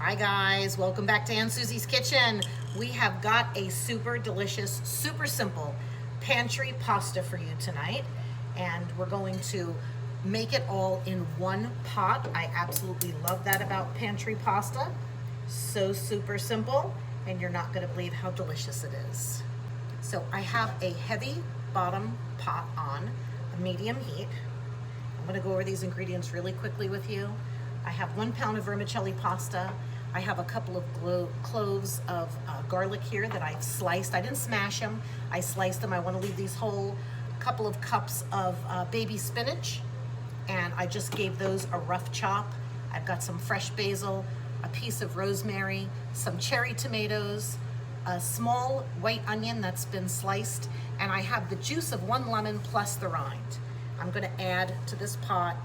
Hi guys, welcome back to Aunt Susie's Kitchen. We have got a super delicious, super simple pantry pasta for you tonight. And we're going to make it all in one pot. I absolutely love that about pantry pasta. So super simple, and you're not gonna believe how delicious it is. So I have a heavy bottom pot on, a medium heat. I'm gonna go over these ingredients really quickly with you. I have 1 pound of vermicelli pasta. I have a couple of cloves of garlic here that I've sliced. I didn't smash them, I sliced them. I wanna leave these whole. A couple of cups of baby spinach, and I just gave those a rough chop. I've got some fresh basil, a piece of rosemary, some cherry tomatoes, a small white onion that's been sliced, and I have the juice of 1 lemon plus the rind. I'm gonna add to this pot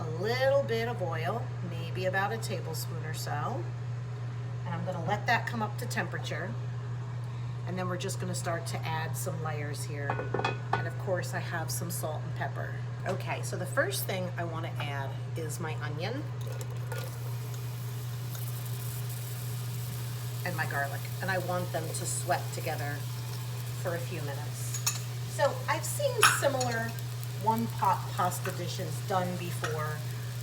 a little bit of oil, maybe about a tablespoon or so. And I'm gonna let that come up to temperature. And then we're just gonna start to add some layers here. And of course I have some salt and pepper. Okay, so the first thing I wanna add is my onion and my garlic. And I want them to sweat together for a few minutes. So I've seen similar one pot pasta dishes done before,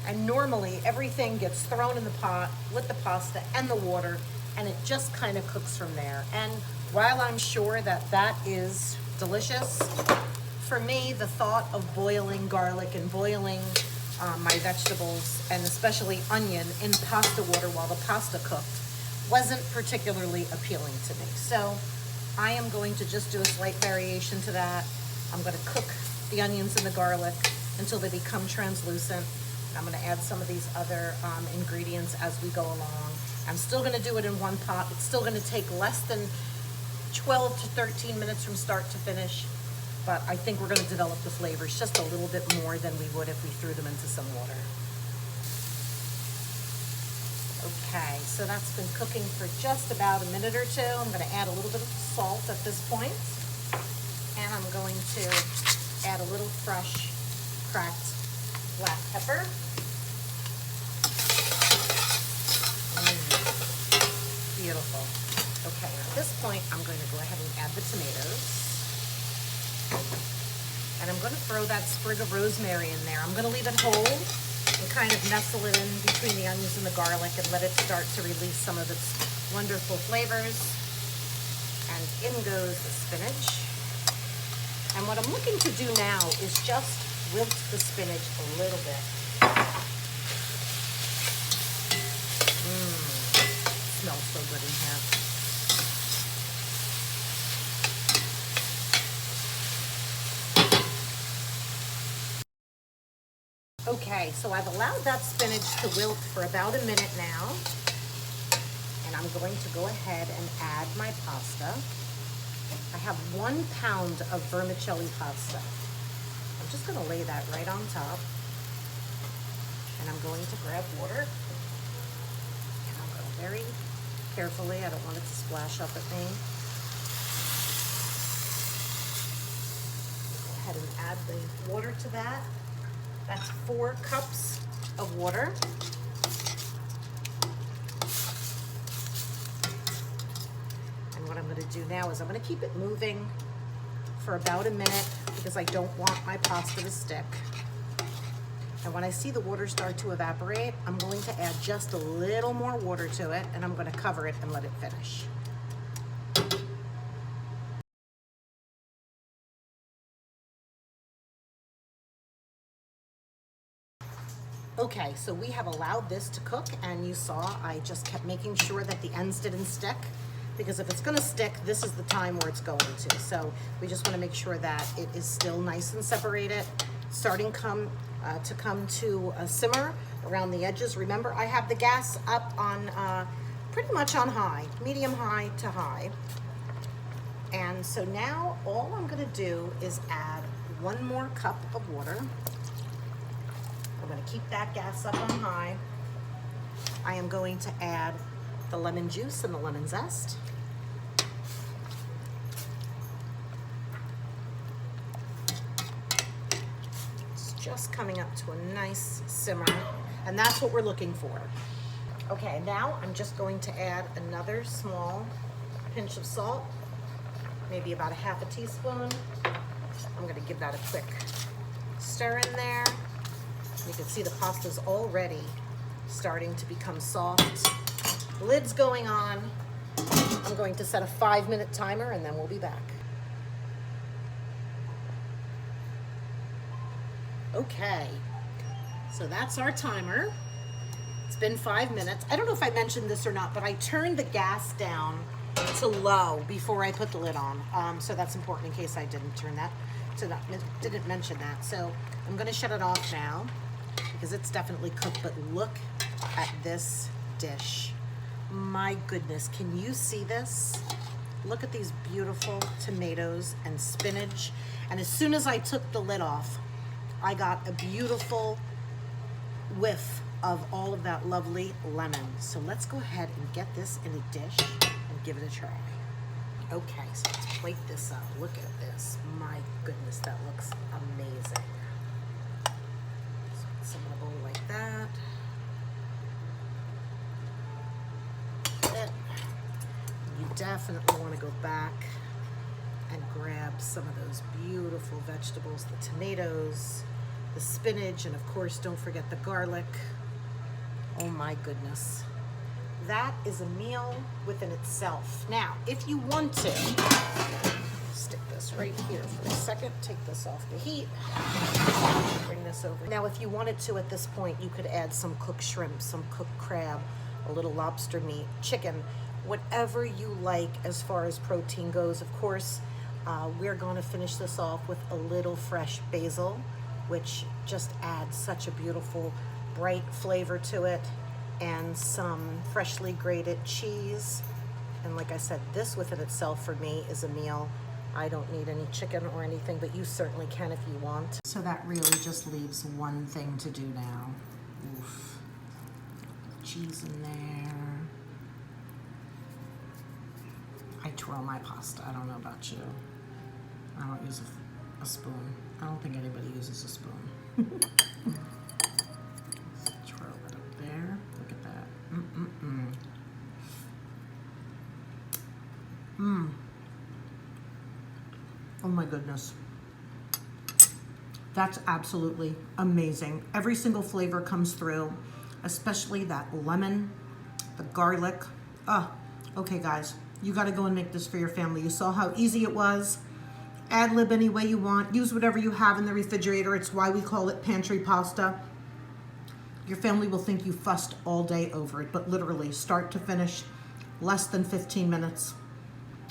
and normally everything gets thrown in the pot with the pasta and the water, and it just kind of cooks from there. And while I'm sure that that is delicious, for me the thought of boiling garlic and boiling my vegetables, and especially onion, in pasta water while the pasta cooked wasn't particularly appealing to me. So I am going to just do a slight variation to that. I'm going to cook the onions and the garlic until they become translucent. I'm going to add some of these other ingredients as we go along. I'm still going to do it in one pot. It's still going to take less than 12 to 13 minutes from start to finish, but I think we're going to develop the flavors just a little bit more than we would if we threw them into some water. Okay, so that's been cooking for just about a minute or two. I'm going to add a little bit of salt at this point, and I'm going to add a little fresh cracked black pepper. Beautiful. Okay, at this point I'm going to go ahead and add the tomatoes. And I'm going to throw that sprig of rosemary in there. I'm going to leave it whole and kind of nestle it in between the onions and the garlic and let it start to release some of its wonderful flavors. And in goes the spinach. And what I'm looking to do now is just wilt the spinach a little bit. Smells so good in here. Okay, so I've allowed that spinach to wilt for about a minute now. And I'm going to go ahead and add my pasta. I have 1 pound of vermicelli pasta. I'm just going to lay that right on top. And I'm going to grab water. And I'm going to very carefully, I don't want it to splash up at me. Go ahead and add the water to that. That's 4 cups of water. And what I'm going to do now is I'm going to keep it moving for about a minute because I don't want my pasta to stick. And when I see the water start to evaporate, I'm going to add just a little more water to it, and I'm going to cover it and let it finish. Okay, so we have allowed this to cook, and you saw I just kept making sure that the ends didn't stick, because if it's going to stick, this is the time where it's going to. So we just want to make sure that it is still nice and separated, starting to come to a simmer around the edges. Remember, I have the gas up on pretty much on high, medium high to high. And so now all I'm going to do is add 1 more cup of water. I'm going to keep that gas up on high. I am going to add the lemon juice and the lemon zest. It's just coming up to a nice simmer, and that's what we're looking for. Okay, now I'm just going to add another small pinch of salt, maybe about a half a teaspoon. I'm gonna give that a quick stir in there. You can see the pasta's already starting to become soft. Lid's going on. I'm going to set a 5-minute timer and then we'll be back. Okay, so that's our timer. It's been 5 minutes. I don't know if I mentioned this or not, but I turned the gas down to low before I put the lid on. So that's important in case I didn't turn that, didn't mention that. So I'm gonna shut it off now because it's definitely cooked, but look at this dish. My goodness, can you see this? Look at these beautiful tomatoes and spinach. And as soon as I took the lid off, I got a beautiful whiff of all of that lovely lemon. So let's go ahead and get this in a dish and give it a try. Okay, so let's plate this up. Look at this. My goodness, that looks amazing. So put some in a bowl like that. You definitely want to go back and grab some of those beautiful vegetables, the tomatoes, the spinach, and of course, don't forget the garlic. Oh my goodness. That is a meal within itself. Now, if you want to, stick this right here for a second, take this off the heat, bring this over. Now, if you wanted to at this point, you could add some cooked shrimp, some cooked crab, a little lobster meat, chicken, whatever you like as far as protein goes. Of course, we're going to finish this off with a little fresh basil, which just adds such a beautiful, bright flavor to it, and some freshly grated cheese. And like I said, this within itself for me is a meal. I don't need any chicken or anything, but you certainly can if you want. So that really just leaves one thing to do now. Oof. Cheese in there. I twirl my pasta. I don't know about you. I don't use a spoon. I don't think anybody uses a spoon. Twirl it up there. Look at that. Oh my goodness. That's absolutely amazing. Every single flavor comes through, especially that lemon, the garlic. Okay guys, you gotta go and make this for your family. You saw how easy it was. Ad lib any way you want. Use whatever you have in the refrigerator. It's why we call it pantry pasta. Your family will think you fussed all day over it, but literally start to finish, less than 15 minutes.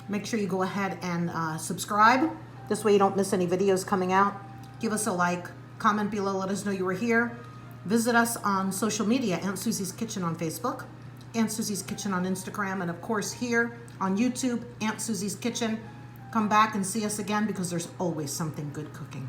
Make sure you go ahead and subscribe. This way you don't miss any videos coming out. Give us a like, comment below, let us know you were here. Visit us on social media, Aunt Susie's Kitchen on Facebook, Aunt Susie's Kitchen on Instagram, and of course here on YouTube, Aunt Susie's Kitchen. Come back and see us again because there's always something good cooking.